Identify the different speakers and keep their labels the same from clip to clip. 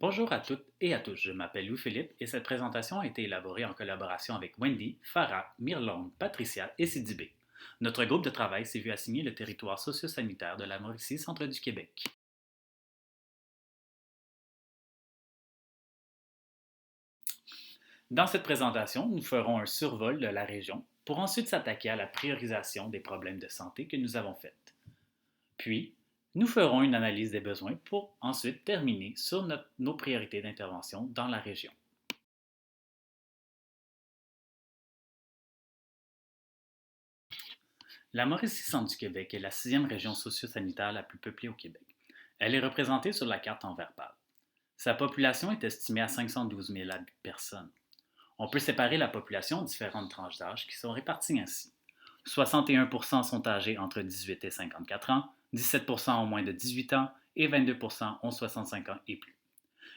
Speaker 1: Bonjour à toutes et à tous, je m'appelle Louis-Philippe et cette présentation a été élaborée en collaboration avec Wendy, Farah, Myrlande, Patricia et Sidibé. Notre groupe de travail s'est vu assigner le territoire socio-sanitaire de la Mauricie, centre du Québec. Dans cette présentation, nous ferons un survol de la région pour ensuite s'attaquer à la priorisation des problèmes de santé que nous avons faits. Puis, nous ferons une analyse des besoins pour ensuite terminer sur nos priorités d'intervention dans la région. La Mauricie-Centre du Québec est la sixième région socio-sanitaire la plus peuplée au Québec. Elle est représentée sur la carte en vert pâle. Sa population est estimée à 512 000 personnes. On peut séparer la population en différentes tranches d'âge qui sont réparties ainsi. 61% sont âgés entre 18 et 54 ans, 17% ont moins de 18 ans et 22% ont 65 ans et plus.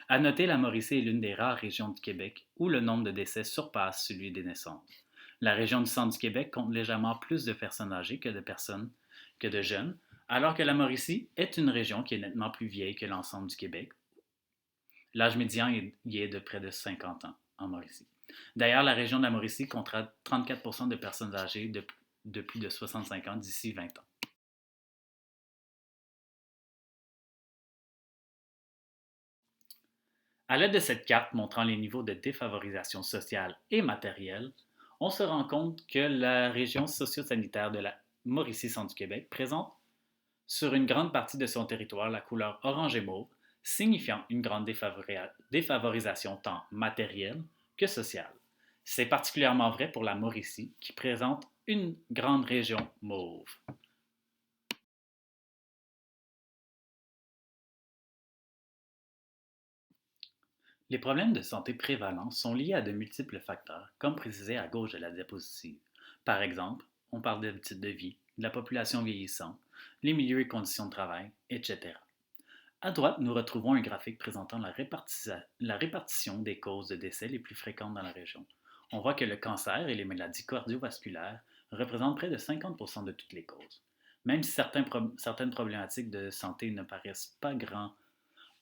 Speaker 1: À noter, la Mauricie est l'une des rares régions du Québec où le nombre de décès surpasse celui des naissances. La région du centre du Québec compte légèrement plus de personnes âgées que de jeunes, alors que la Mauricie est une région qui est nettement plus vieille que l'ensemble du Québec. L'âge médian y est de près de 50 ans en Mauricie. D'ailleurs, la région de la Mauricie comptera 34% de personnes âgées de plus de 65 ans d'ici 20 ans. À l'aide de cette carte montrant les niveaux de défavorisation sociale et matérielle, on se rend compte que la région socio-sanitaire de la Mauricie-Centre du Québec présente sur une grande partie de son territoire la couleur orange et mauve, signifiant une grande défavorisation tant matérielle que sociale. C'est particulièrement vrai pour la Mauricie, qui présente une grande région mauve. Les problèmes de santé prévalents sont liés à de multiples facteurs, comme précisé à gauche de la diapositive. Par exemple, on parle d'habitudes de vie, de la population vieillissante, les milieux et conditions de travail, etc. À droite, nous retrouvons un graphique présentant la répartition des causes de décès les plus fréquentes dans la région. On voit que le cancer et les maladies cardiovasculaires représentent près de 50% de toutes les causes. Même si certaines problématiques de santé ne paraissent pas grands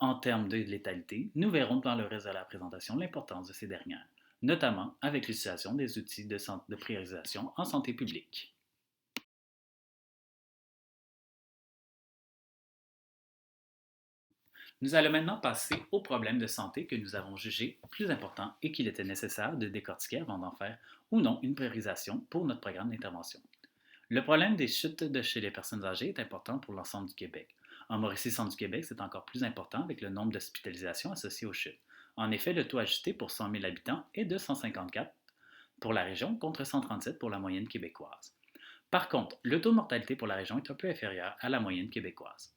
Speaker 1: en termes de létalité, nous verrons dans le reste de la présentation l'importance de ces dernières, notamment avec l'utilisation des outils de priorisation en santé publique. Nous allons maintenant passer aux problèmes de santé que nous avons jugés plus importants et qu'il était nécessaire de décortiquer avant d'en faire ou non une priorisation pour notre programme d'intervention. Le problème des chutes de chez les personnes âgées est important pour l'ensemble du Québec. En Mauricie-Centre du Québec, c'est encore plus important avec le nombre d'hospitalisations associées aux chutes. En effet, le taux ajusté pour 100 000 habitants est de 154 pour la région contre 137 pour la moyenne québécoise. Par contre, le taux de mortalité pour la région est un peu inférieur à la moyenne québécoise.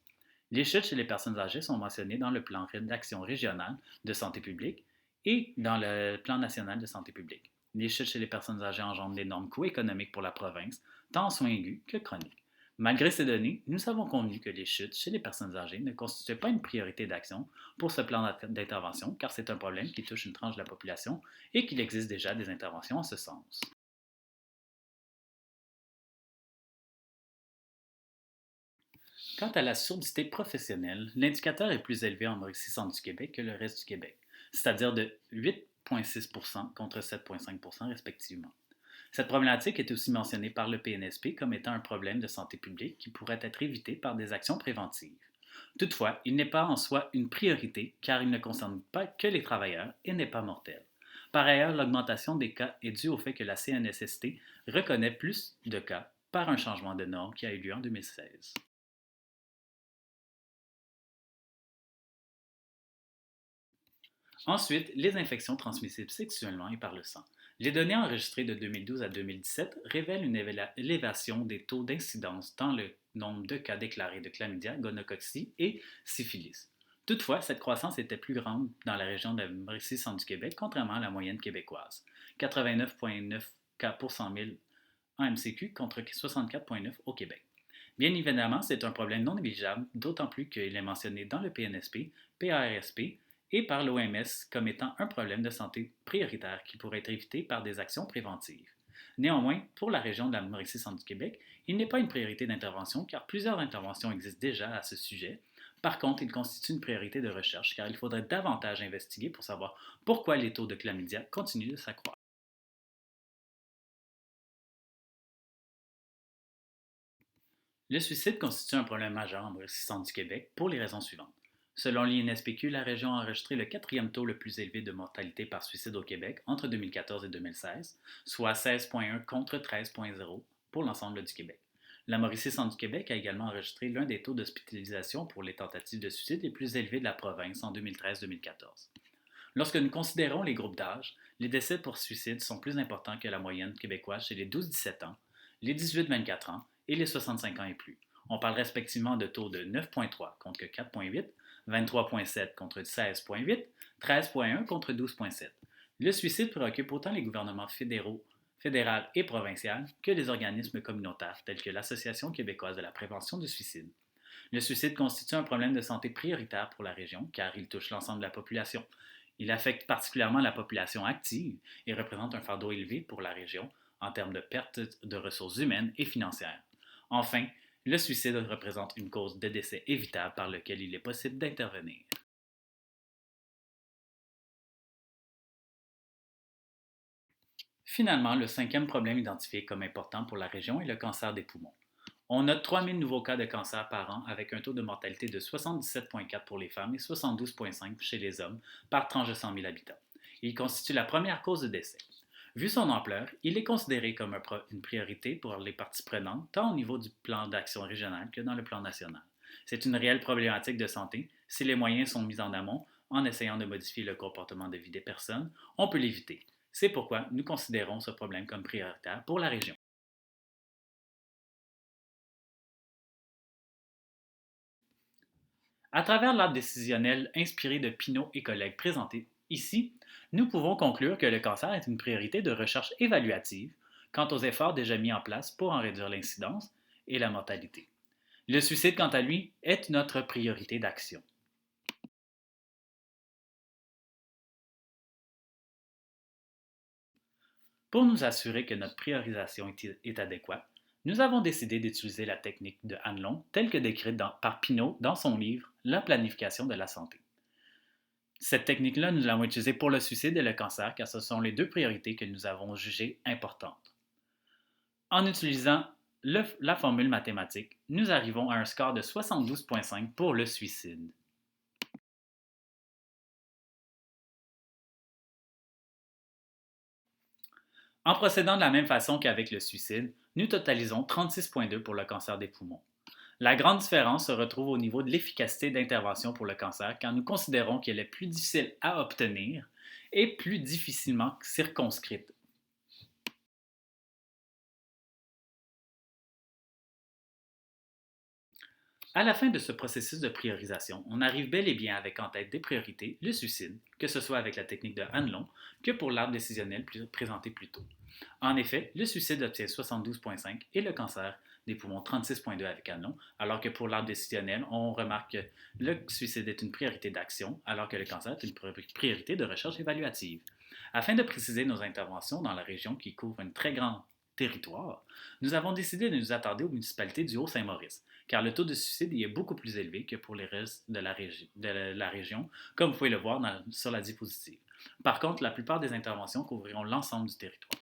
Speaker 1: Les chutes chez les personnes âgées sont mentionnées dans le plan d'action régional de santé publique et dans le plan national de santé publique. Les chutes chez les personnes âgées engendrent d'énormes coûts économiques pour la province, tant en soins aigus que chroniques. Malgré ces données, nous avons convenu que les chutes chez les personnes âgées ne constituaient pas une priorité d'action pour ce plan d'intervention, car c'est un problème qui touche une tranche de la population et qu'il existe déjà des interventions en ce sens. Quant à la surdité professionnelle, l'indicateur est plus élevé en Mauricie-Centre du Québec que le reste du Québec, c'est-à-dire de 8,6% contre 7,5% respectivement. Cette problématique est aussi mentionnée par le PNSP comme étant un problème de santé publique qui pourrait être évité par des actions préventives. Toutefois, il n'est pas en soi une priorité car il ne concerne pas que les travailleurs et n'est pas mortel. Par ailleurs, l'augmentation des cas est due au fait que la CNSST reconnaît plus de cas par un changement de norme qui a eu lieu en 2016. Ensuite, les infections transmissibles sexuellement et par le sang. Les données enregistrées de 2012 à 2017 révèlent une élévation des taux d'incidence dans le nombre de cas déclarés de chlamydia, gonocoxie et syphilis. Toutefois, cette croissance était plus grande dans la région de la Mauricie-Centre du Québec, contrairement à la moyenne québécoise, 89,9 cas pour 100 000 en MCQ contre 64,9 au Québec. Bien évidemment, c'est un problème non négligeable, d'autant plus qu'il est mentionné dans le PNSP, PARSP et par l'OMS comme étant un problème de santé prioritaire qui pourrait être évité par des actions préventives. Néanmoins, pour la région de la Mauricie-Centre du Québec, il n'est pas une priorité d'intervention car plusieurs interventions existent déjà à ce sujet Par contre, il constitue une priorité de recherche car il faudrait davantage investiguer pour savoir pourquoi les taux de chlamydia continuent de s'accroître. Le suicide constitue un problème majeur en Mauricie-Centre du Québec pour les raisons suivantes. Selon l'INSPQ, la région a enregistré le quatrième taux le plus élevé de mortalité par suicide au Québec entre 2014 et 2016, soit 16,1 contre 13,0 pour l'ensemble du Québec. La Mauricie-Centre du Québec a également enregistré l'un des taux d'hospitalisation pour les tentatives de suicide les plus élevés de la province en 2013-2014. Lorsque nous considérons les groupes d'âge, les décès pour suicide sont plus importants que la moyenne québécoise chez les 12-17 ans, les 18-24 ans et les 65 ans et plus. On parle respectivement de taux de 9,3 contre 4,8, 23,7 contre 16,8, 13,1 contre 12,7. Le suicide préoccupe autant les gouvernements fédéral et provincial que les organismes communautaires tels que l'Association québécoise de la prévention du suicide. Le suicide constitue un problème de santé prioritaire pour la région car il touche l'ensemble de la population. Il affecte particulièrement la population active et représente un fardeau élevé pour la région en termes de perte de ressources humaines et financières. Enfin, le suicide représente une cause de décès évitable par laquelle il est possible d'intervenir. Finalement, le cinquième problème identifié comme important pour la région est le cancer des poumons. On note 3000 nouveaux cas de cancer par an avec un taux de mortalité de 77,4 pour les femmes et 72,5 chez les hommes par tranche de 100 000 habitants. Il constitue la première cause de décès. Vu son ampleur, il est considéré comme une priorité pour les parties prenantes, tant au niveau du plan d'action régional que dans le plan national. C'est une réelle problématique de santé. Si les moyens sont mis en amont, en essayant de modifier le comportement de vie des personnes, on peut l'éviter. C'est pourquoi nous considérons ce problème comme prioritaire pour la région. À travers l'arbre décisionnel inspiré de Pinault et collègues présenté ici, nous pouvons conclure que le cancer est une priorité de recherche évaluative quant aux efforts déjà mis en place pour en réduire l'incidence et la mortalité. Le suicide, quant à lui, est notre priorité d'action. Pour nous assurer que notre priorisation est adéquate, nous avons décidé d'utiliser la technique de Hanlon telle que décrite par Pinault dans son livre La planification de la santé. Cette technique-là, nous l'avons utilisée pour le suicide et le cancer car ce sont les deux priorités que nous avons jugées importantes. En utilisant la formule mathématique, nous arrivons à un score de 72,5 pour le suicide. En procédant de la même façon qu'avec le suicide, nous totalisons 36,2 pour le cancer des poumons. La grande différence se retrouve au niveau de l'efficacité d'intervention pour le cancer, car nous considérons qu'elle est plus difficile à obtenir et plus difficilement circonscrite. À la fin de ce processus de priorisation, on arrive bel et bien avec en tête des priorités le suicide, que ce soit avec la technique de Hanlon que pour l'arbre décisionnel présenté plus tôt. En effet, le suicide obtient 72,5 et le cancer des poumons 36,2 avec Hanlon, alors que pour l'arbre décisionnel, on remarque que le suicide est une priorité d'action, alors que le cancer est une priorité de recherche évaluative. Afin de préciser nos interventions dans la région qui couvre un très grand territoire, nous avons décidé de nous attarder aux municipalités du Haut-Saint-Maurice, car le taux de suicide y est beaucoup plus élevé que pour les restes de la région, comme vous pouvez le voir sur la diapositive. Par contre, la plupart des interventions couvriront l'ensemble du territoire.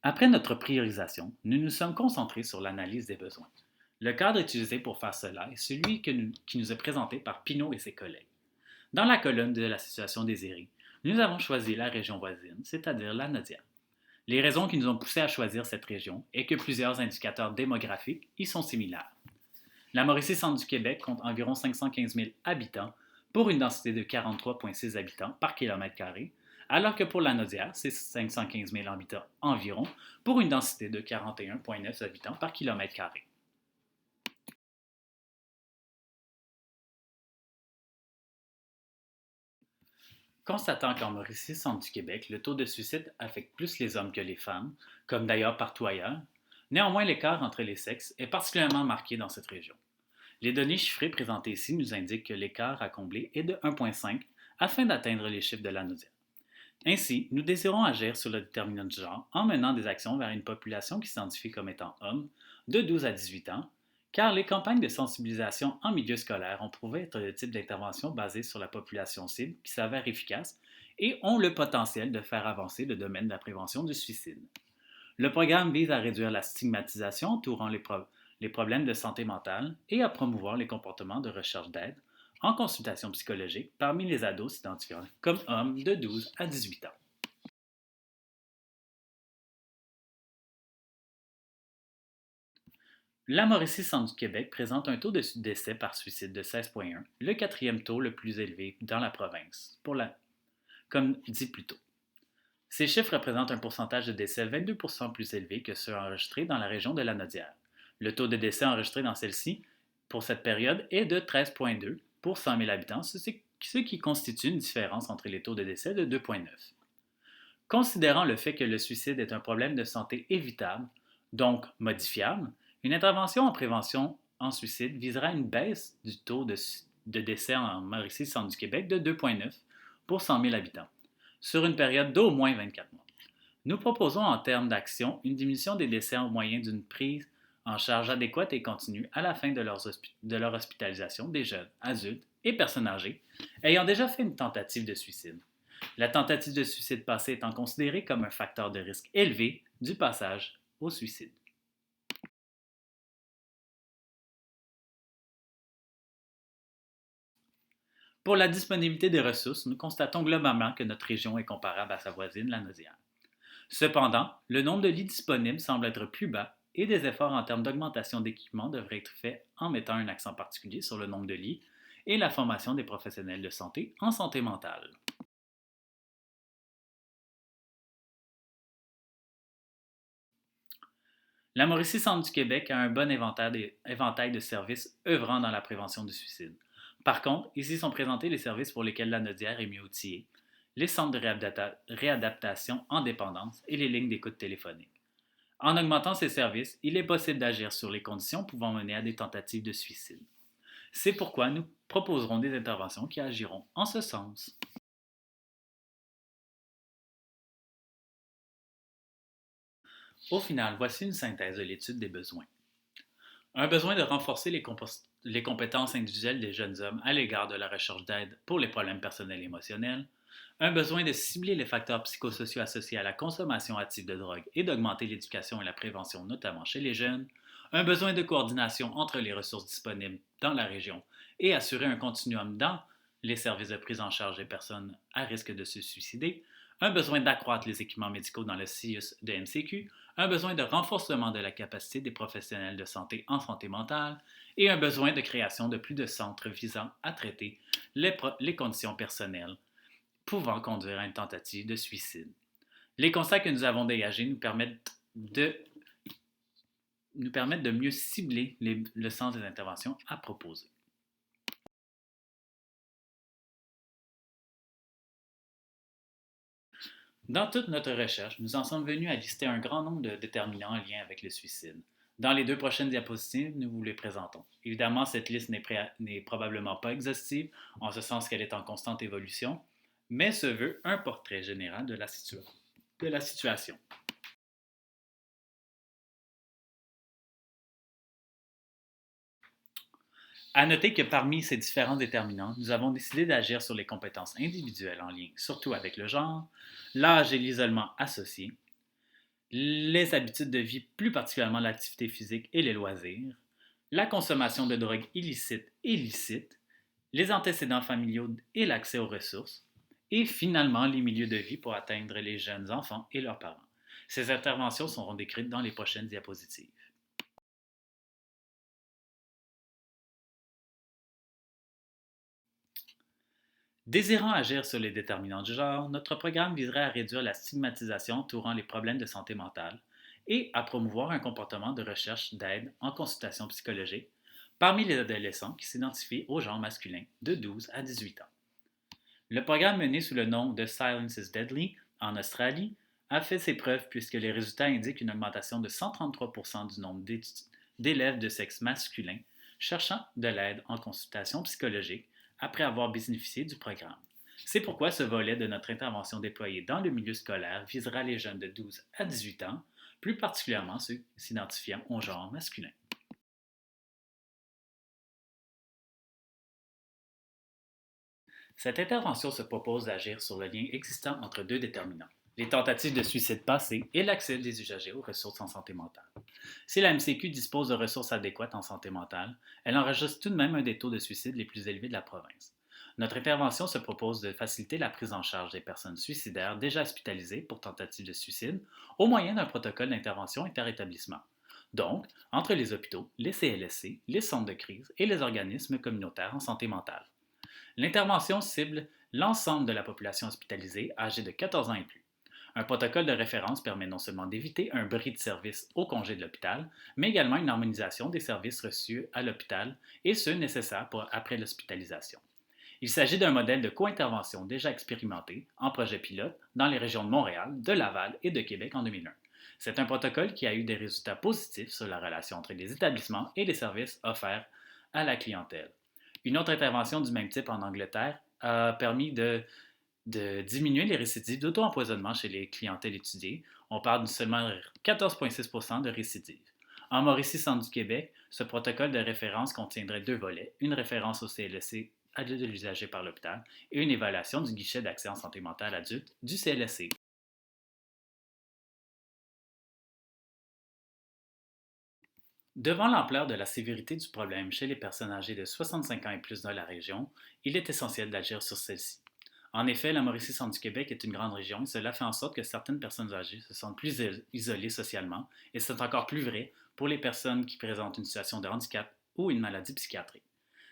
Speaker 1: Après notre priorisation, nous nous sommes concentrés sur l'analyse des besoins. Le cadre utilisé pour faire cela est celui qui nous est présenté par Pinault et ses collègues. Dans la colonne de la situation désirée, nous avons choisi la région voisine, c'est-à-dire la Nodière. Les raisons qui nous ont poussés à choisir cette région est que plusieurs indicateurs démographiques y sont similaires. La Mauricie-Centre du Québec compte environ 515 000 habitants pour une densité de 43,6 habitants par kilomètre carré, alors que pour la Naudière, c'est 515 000 habitants environ pour une densité de 41,9 habitants par kilomètre carré. Constatant qu'en Mauricie-Centre du Québec, le taux de suicide affecte plus les hommes que les femmes, comme d'ailleurs partout ailleurs, néanmoins l'écart entre les sexes est particulièrement marqué dans cette région. Les données chiffrées présentées ici nous indiquent que l'écart à combler est de 1,5 afin d'atteindre les chiffres de la Naudière. Ainsi, nous désirons agir sur le déterminant du genre en menant des actions vers une population qui s'identifie comme étant homme de 12 à 18 ans, car les campagnes de sensibilisation en milieu scolaire ont prouvé être le type d'intervention basée sur la population cible qui s'avère efficace et ont le potentiel de faire avancer le domaine de la prévention du suicide. Le programme vise à réduire la stigmatisation entourant les problèmes de santé mentale et à promouvoir les comportements de recherche d'aide en consultation psychologique parmi les ados s'identifiant comme hommes de 12 à 18 ans. La Mauricie Centre du Québec présente un taux de décès par suicide de 16,1, le quatrième taux le plus élevé dans la province, comme dit plus tôt. Ces chiffres représentent un pourcentage de décès 22% plus élevé que ceux enregistrés dans la région de la Nodière. Le taux de décès enregistré dans celle-ci pour cette période est de 13,2 pour 100 000 habitants, ce qui constitue une différence entre les taux de décès de 2,9. Considérant le fait que le suicide est un problème de santé évitable, donc modifiable, une intervention en prévention en suicide visera une baisse du taux de décès en Mauricie, Centre du Québec de 2,9 pour 100 000 habitants, sur une période d'au moins 24 mois. Nous proposons en termes d'action une diminution des décès au moyen d'une prise en charge adéquate et continue à la fin de leur hospitalisation des jeunes, adultes et personnes âgées ayant déjà fait une tentative de suicide. La tentative de suicide passée étant considérée comme un facteur de risque élevé du passage au suicide. Pour la disponibilité des ressources, nous constatons globalement que notre région est comparable à sa voisine, la Naudière. Cependant, le nombre de lits disponibles semble être plus bas et des efforts en termes d'augmentation d'équipements devraient être faits en mettant un accent particulier sur le nombre de lits et la formation des professionnels de santé en santé mentale. La Mauricie Centre du Québec a un bon éventail de services œuvrant dans la prévention du suicide. Par contre, ici sont présentés les services pour lesquels la Nodière est mieux outillée, les centres de réadaptation en dépendance et les lignes d'écoute téléphonique. En augmentant ces services, il est possible d'agir sur les conditions pouvant mener à des tentatives de suicide. C'est pourquoi nous proposerons des interventions qui agiront en ce sens. Au final, voici une synthèse de l'étude des besoins. Un besoin de renforcer les compétences individuelles des jeunes hommes à l'égard de la recherche d'aide pour les problèmes personnels et émotionnels. Un besoin de cibler les facteurs psychosociaux associés à la consommation active de drogue et d'augmenter l'éducation et la prévention, notamment chez les jeunes. Un besoin de coordination entre les ressources disponibles dans la région et assurer un continuum dans les services de prise en charge des personnes à risque de se suicider. Un besoin d'accroître les équipements médicaux dans le CIUS de MCQ, un besoin de renforcement de la capacité des professionnels de santé en santé mentale et un besoin de création de plus de centres visant à traiter les conditions personnelles pouvant conduire à une tentative de suicide. Les constats que nous avons dégagés nous permettent de mieux cibler le sens des interventions à proposer. Dans toute notre recherche, nous en sommes venus à lister un grand nombre de déterminants en lien avec le suicide. Dans les deux prochaines diapositives, nous vous les présentons. Évidemment, cette liste n'est probablement pas exhaustive, en ce sens qu'elle est en constante évolution, mais se veut un portrait général de la situation. À noter que parmi ces différents déterminants, nous avons décidé d'agir sur les compétences individuelles en lien surtout avec le genre, l'âge et l'isolement associés, les habitudes de vie, plus particulièrement l'activité physique et les loisirs, la consommation de drogues illicites et licites, les antécédents familiaux et l'accès aux ressources, et finalement les milieux de vie pour atteindre les jeunes enfants et leurs parents. Ces interventions seront décrites dans les prochaines diapositives. Désirant agir sur les déterminants du genre, notre programme viserait à réduire la stigmatisation entourant les problèmes de santé mentale et à promouvoir un comportement de recherche d'aide en consultation psychologique parmi les adolescents qui s'identifient au genre masculin de 12 à 18 ans. Le programme mené sous le nom de Silence is Deadly en Australie a fait ses preuves puisque les résultats indiquent une augmentation de 133% du nombre d'élèves de sexe masculin cherchant de l'aide en consultation psychologique après avoir bénéficié du programme. C'est pourquoi ce volet de notre intervention déployée dans le milieu scolaire visera les jeunes de 12 à 18 ans, plus particulièrement ceux s'identifiant au genre masculin. Cette intervention se propose d'agir sur le lien existant entre deux déterminants, les tentatives de suicide passées et l'accès des usagers aux ressources en santé mentale. Si la MCQ dispose de ressources adéquates en santé mentale, elle enregistre tout de même un des taux de suicide les plus élevés de la province. Notre intervention se propose de faciliter la prise en charge des personnes suicidaires déjà hospitalisées pour tentative de suicide au moyen d'un protocole d'intervention interétablissement. Donc, entre les hôpitaux, les CLSC, les centres de crise et les organismes communautaires en santé mentale. L'intervention cible l'ensemble de la population hospitalisée âgée de 14 ans et plus. Un protocole de référence permet non seulement d'éviter un bris de service au congé de l'hôpital, mais également une harmonisation des services reçus à l'hôpital et ceux nécessaires après l'hospitalisation. Il s'agit d'un modèle de co-intervention déjà expérimenté en projet pilote dans les régions de Montréal, de Laval et de Québec en 2001. C'est un protocole qui a eu des résultats positifs sur la relation entre les établissements et les services offerts à la clientèle. Une autre intervention du même type en Angleterre a permis de diminuer les récidives d'auto-empoisonnement chez les clientèles étudiées. On parle de seulement 14,6% de récidives. En Mauricie, centre du Québec, ce protocole de référence contiendrait deux volets, une référence au CLSC adulte de l'usager par l'hôpital et une évaluation du guichet d'accès en santé mentale adulte du CLSC. Devant l'ampleur de la sévérité du problème chez les personnes âgées de 65 ans et plus dans la région, il est essentiel d'agir sur celle-ci. En effet, la Mauricie-Centre du Québec est une grande région et cela fait en sorte que certaines personnes âgées se sentent plus isolées socialement et c'est encore plus vrai pour les personnes qui présentent une situation de handicap ou une maladie psychiatrique.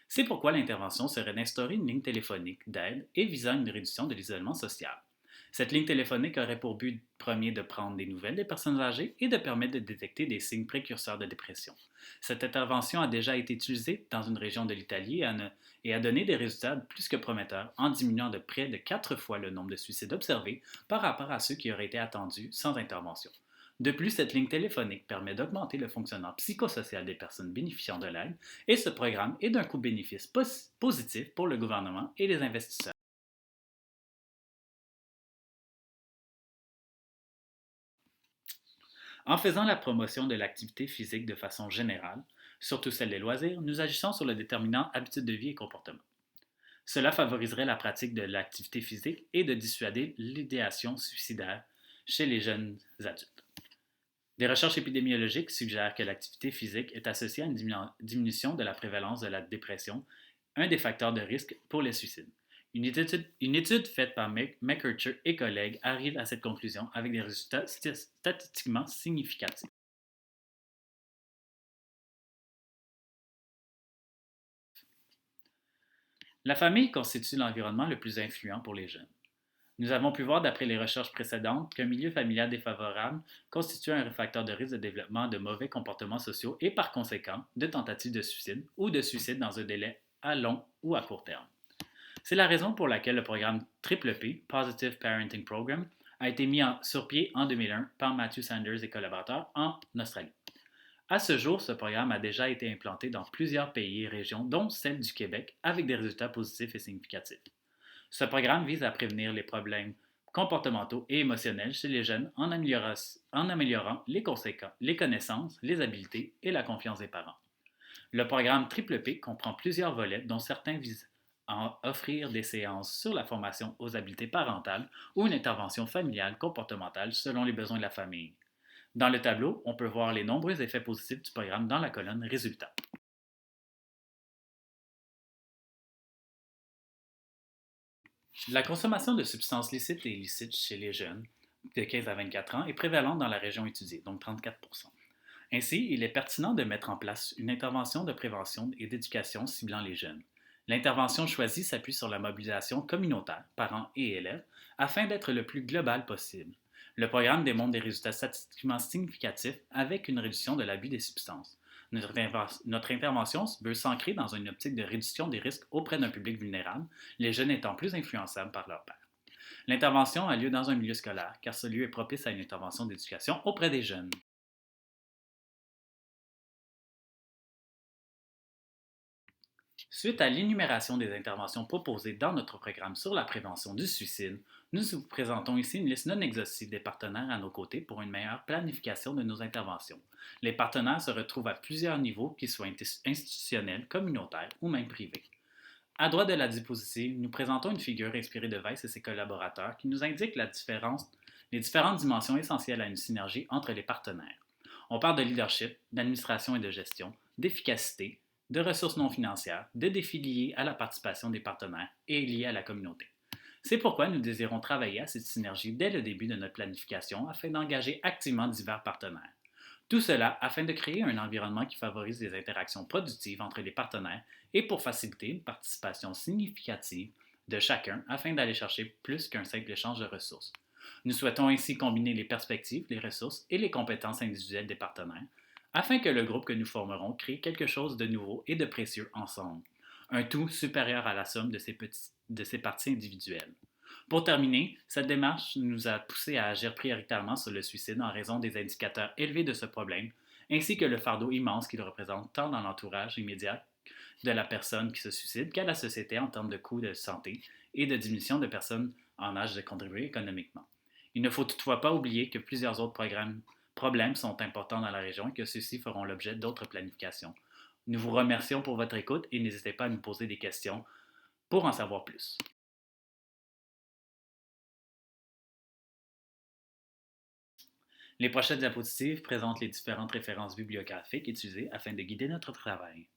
Speaker 1: C'est pourquoi l'intervention serait d'instaurer une ligne téléphonique d'aide et visant une réduction de l'isolement social. Cette ligne téléphonique aurait pour but premier de prendre des nouvelles des personnes âgées et de permettre de détecter des signes précurseurs de dépression. Cette intervention a déjà été utilisée dans une région de l'Italie et a donné des résultats plus que prometteurs en diminuant de près de 4 fois le nombre de suicides observés par rapport à ceux qui auraient été attendus sans intervention. De plus, cette ligne téléphonique permet d'augmenter le fonctionnement psychosocial des personnes bénéficiant de l'aide et ce programme est d'un coût-bénéfice positif pour le gouvernement et les investisseurs. En faisant la promotion de l'activité physique de façon générale, surtout celle des loisirs, nous agissons sur le déterminant habitude de vie et comportement. Cela favoriserait la pratique de l'activité physique et de dissuader l'idéation suicidaire chez les jeunes adultes. Des recherches épidémiologiques suggèrent que l'activité physique est associée à une diminution de la prévalence de la dépression, un des facteurs de risque pour les suicides. Une étude faite par McCurcher et collègues arrive à cette conclusion avec des résultats statistiquement significatifs. La famille constitue l'environnement le plus influent pour les jeunes. Nous avons pu voir d'après les recherches précédentes qu'un milieu familial défavorable constitue un facteur de risque de développement de mauvais comportements sociaux et par conséquent de tentatives de suicide ou de suicide dans un délai à long ou à court terme. C'est la raison pour laquelle le programme Triple P, Positive Parenting Program, a été mis sur pied en 2001 par Matthew Sanders et collaborateurs en Australie. À ce jour, ce programme a déjà été implanté dans plusieurs pays et régions, dont celle du Québec, avec des résultats positifs et significatifs. Ce programme vise à prévenir les problèmes comportementaux et émotionnels chez les jeunes en améliorant les connaissances, les habiletés et la confiance des parents. Le programme Triple P comprend plusieurs volets, dont certains visent à offrir des séances sur la formation aux habiletés parentales ou une intervention familiale comportementale selon les besoins de la famille. Dans le tableau, on peut voir les nombreux effets positifs du programme dans la colonne Résultats. La consommation de substances licites et illicites chez les jeunes de 15 à 24 ans est prévalente dans la région étudiée, donc 34%. Ainsi, il est pertinent de mettre en place une intervention de prévention et d'éducation ciblant les jeunes. L'intervention choisie s'appuie sur la mobilisation communautaire, parents et élèves, afin d'être le plus global possible. Le programme démontre des résultats statistiquement significatifs avec une réduction de l'abus des substances. Notre intervention veut s'ancrer dans une optique de réduction des risques auprès d'un public vulnérable, les jeunes étant plus influençables par leurs pairs. L'intervention a lieu dans un milieu scolaire, car ce lieu est propice à une intervention d'éducation auprès des jeunes. Suite à l'énumération des interventions proposées dans notre programme sur la prévention du suicide, nous vous présentons ici une liste non exhaustive des partenaires à nos côtés pour une meilleure planification de nos interventions. Les partenaires se retrouvent à plusieurs niveaux, qu'ils soient institutionnels, communautaires ou même privés. À droite de la diapositive, nous présentons une figure inspirée de Weiss et ses collaborateurs qui nous indique les différentes dimensions essentielles à une synergie entre les partenaires. On parle de leadership, d'administration et de gestion, d'efficacité, de ressources non financières, de défis liés à la participation des partenaires et liés à la communauté. C'est pourquoi nous désirons travailler à cette synergie dès le début de notre planification afin d'engager activement divers partenaires. Tout cela afin de créer un environnement qui favorise des interactions productives entre les partenaires et pour faciliter une participation significative de chacun afin d'aller chercher plus qu'un simple échange de ressources. Nous souhaitons ainsi combiner les perspectives, les ressources et les compétences individuelles des partenaires afin que le groupe que nous formerons crée quelque chose de nouveau et de précieux ensemble, un tout supérieur à la somme de ses parties individuelles. Pour terminer, cette démarche nous a poussé à agir prioritairement sur le suicide en raison des indicateurs élevés de ce problème, ainsi que le fardeau immense qu'il représente tant dans l'entourage immédiat de la personne qui se suicide qu'à la société en termes de coûts de santé et de diminution de personnes en âge de contribuer économiquement. Il ne faut toutefois pas oublier que plusieurs autres problèmes sont importants dans la région et que ceux-ci feront l'objet d'autres planifications. Nous vous remercions pour votre écoute et n'hésitez pas à nous poser des questions pour en savoir plus. Les prochaines diapositives présentent les différentes références bibliographiques utilisées afin de guider notre travail.